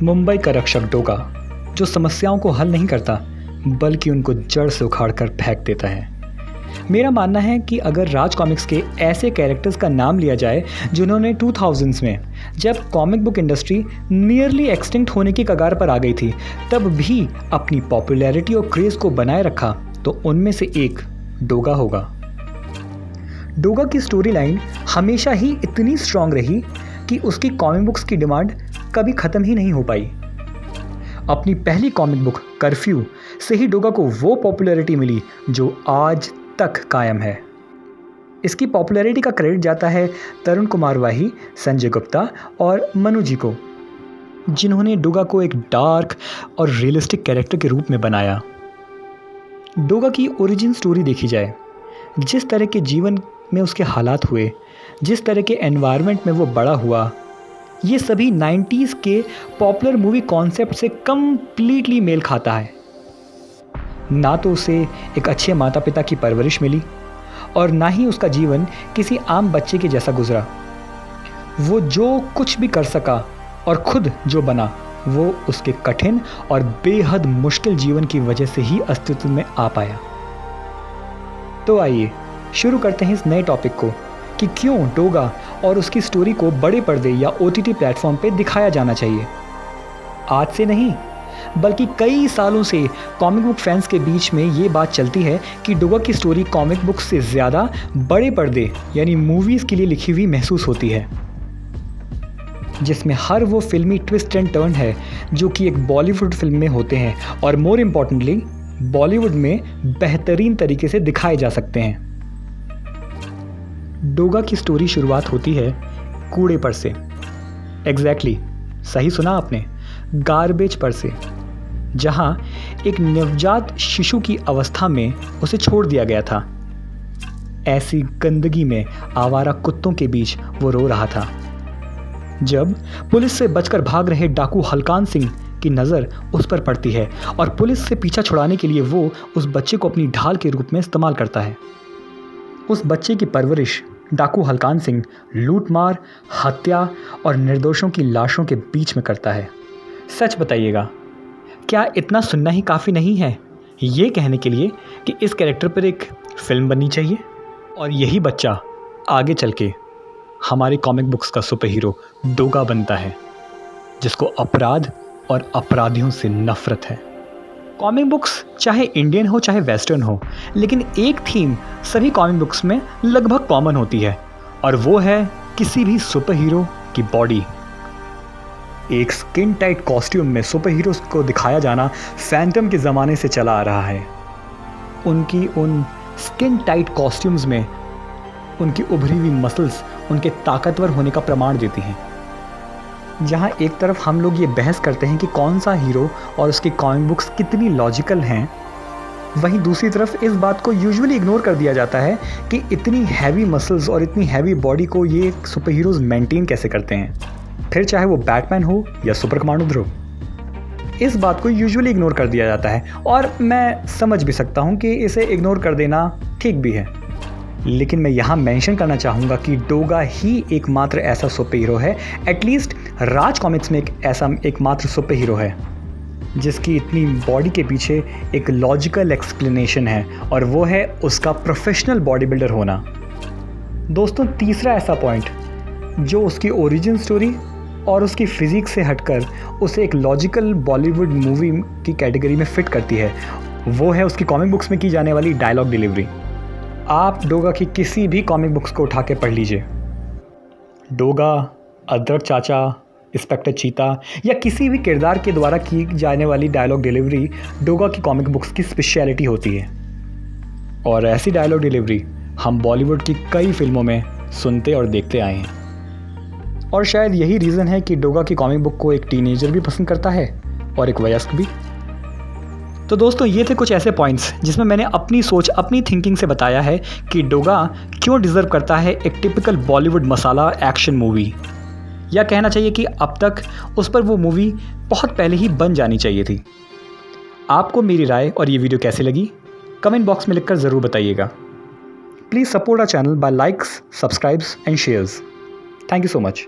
मुंबई का रक्षक डोगा, जो समस्याओं को हल नहीं करता बल्कि उनको जड़ से उखाड़ कर फेंक देता है। मेरा मानना है कि अगर राज कॉमिक्स के ऐसे कैरेक्टर्स का नाम लिया जाए जिन्होंने 2000s में, जब comic book industry nearly extinct होने की कगार पर आ गई थी, तब भी अपनी पॉपुलैरिटी और क्रेज़ को बनाए रखा, तो उनमें से एक डोगा होगा। डोगा की स्टोरी लाइन हमेशा ही इतनी स्ट्रांग रही कि उसकी कॉमिक बुक्स की डिमांड कभी ख़त्म ही नहीं हो पाई। अपनी पहली कॉमिक बुक कर्फ्यू से ही डोगा को वो पॉपुलैरिटी मिली जो आज तक कायम है। इसकी पॉपुलैरिटी का क्रेडिट जाता है तरुण कुमार वाही, संजय गुप्ता और मनु जी को, जिन्होंने डोगा को एक डार्क और रियलिस्टिक कैरेक्टर के रूप में बनाया। डोगा की ओरिजिन स्टोरी देखी जाए, जिस तरह के जीवन में उसके हालात हुए, जिस तरह के एनवायरनमेंट में वो बड़ा हुआ, ये सभी 90s के पॉपुलर मूवी कॉन्सेप्ट से कम्प्लीटली मेल खाता है। ना तो उसे एक अच्छे माता पिता की परवरिश मिली और ना ही उसका जीवन किसी आम बच्चे के जैसा गुजरा। वो जो कुछ भी कर सका और खुद जो बना, वो उसके कठिन और बेहद मुश्किल जीवन की वजह से ही अस्तित्व में आ पाया। तो आइए शुरू करते हैं इस नए टॉपिक को कि क्यों डोगा और उसकी स्टोरी को बड़े पर्दे या OTT प्लेटफॉर्म पे दिखाया जाना चाहिए। आज से नहीं बल्कि कई सालों से कॉमिक बुक फैंस के बीच में ये बात चलती है कि डोगा की स्टोरी कॉमिक बुक से ज़्यादा बड़े पर्दे यानी मूवीज़ के लिए लिखी हुई महसूस होती है, जिसमें हर वो फिल्मी ट्विस्ट एंड टर्न है जो कि एक बॉलीवुड फिल्म में होते हैं और मोर इम्पॉर्टेंटली बॉलीवुड में बेहतरीन तरीके से दिखाए जा सकते हैं। डोगा की स्टोरी शुरुआत होती है कूड़े पर से। एग्जैक्टली, सही सुना आपने, गार्बेज पर से, जहां एक नवजात शिशु की अवस्था में उसे छोड़ दिया गया था। ऐसी गंदगी में आवारा कुत्तों के बीच वो रो रहा था जब पुलिस से बचकर भाग रहे डाकू हलकान सिंह की नज़र उस पर पड़ती है और पुलिस से पीछा छुड़ाने के लिए वो उस बच्चे को अपनी ढाल के रूप में इस्तेमाल करता है। उस बच्चे की परवरिश डाकू हलकान सिंह लूटमार, हत्या और निर्दोषों की लाशों के बीच में करता है। सच बताइएगा, क्या इतना सुनना ही काफ़ी नहीं है ये कहने के लिए कि इस कैरेक्टर पर एक फिल्म बननी चाहिए? और यही बच्चा आगे चल के हमारे कॉमिक बुक्स का सुपर हीरो डोगा बनता है, जिसको अपराध और अपराधियों से नफरत है। कॉमिक बुक्स चाहे इंडियन हो चाहे वेस्टर्न हो, लेकिन एक थीम सभी कॉमिक बुक्स में लगभग कॉमन होती है, और वो है किसी भी सुपर हीरो की बॉडी। एक स्किन टाइट कॉस्ट्यूम में सुपर हीरोज को दिखाया जाना फैंटम के ज़माने से चला आ रहा है। उनकी उन स्किन टाइट कॉस्ट्यूम्स में उनकी उभरी हुई मसल्स उनके ताकतवर होने का प्रमाण देती हैं। जहां एक तरफ हम लोग ये बहस करते हैं कि कौन सा हीरो और उसकी कॉमिक बुक्स कितनी लॉजिकल हैं, वहीं दूसरी तरफ इस बात को यूजुअली इग्नोर कर दिया जाता है कि इतनी हैवी मसल्स और इतनी हैवी बॉडी को ये सुपर हीरोज़ मेंटेन कैसे करते हैं, फिर चाहे वो बैटमैन हो या सुपर कमांडो ध्रुव। इस बात को यूजुअली इग्नोर कर दिया जाता है और मैं समझ भी सकता हूँ कि इसे इग्नोर कर देना ठीक भी है, लेकिन मैं यहाँ मेंशन करना चाहूँगा कि डोगा ही एकमात्र ऐसा सुपर हीरो है, एटलीस्ट राज कॉमिक्स में एक ऐसा एकमात्र सुपर हीरो है जिसकी इतनी बॉडी के पीछे एक लॉजिकल एक्सप्लेनेशन है, और वो है उसका प्रोफेशनल बॉडी बिल्डर होना। दोस्तों, तीसरा ऐसा पॉइंट जो उसकी ओरिजिन स्टोरी और उसकी फिजिक से हटकर उसे एक लॉजिकल बॉलीवुड मूवी की कैटेगरी में फिट करती है, वो है उसकी कॉमिक बुक्स में की जाने वाली डायलॉग डिलीवरी। आप डोगा की किसी भी कॉमिक बुक्स को उठा के पढ़ लीजिए, डोगा, अदरक चाचा, इंस्पेक्टर चीता या किसी भी किरदार के द्वारा की जाने वाली डायलॉग डिलीवरी डोगा की कॉमिक बुक्स की स्पेशलिटी होती है। और ऐसी डायलॉग डिलीवरी हम बॉलीवुड की कई फिल्मों में सुनते और देखते आए हैं, और शायद यही रीज़न है कि डोगा की कॉमिक बुक को एक टीनेजर भी पसंद करता है और एक वयस्क भी। तो दोस्तों, ये थे कुछ ऐसे पॉइंट्स जिसमें मैंने अपनी सोच, अपनी थिंकिंग से बताया है कि डोगा क्यों डिज़र्व करता है एक टिपिकल बॉलीवुड मसाला एक्शन मूवी, या कहना चाहिए कि अब तक उस पर वो मूवी बहुत पहले ही बन जानी चाहिए थी। आपको मेरी राय और ये वीडियो कैसी लगी कमेंट बॉक्स में लिखकर ज़रूर बताइएगा। Please support our channel by likes, subscribes and shares. Thank you so much.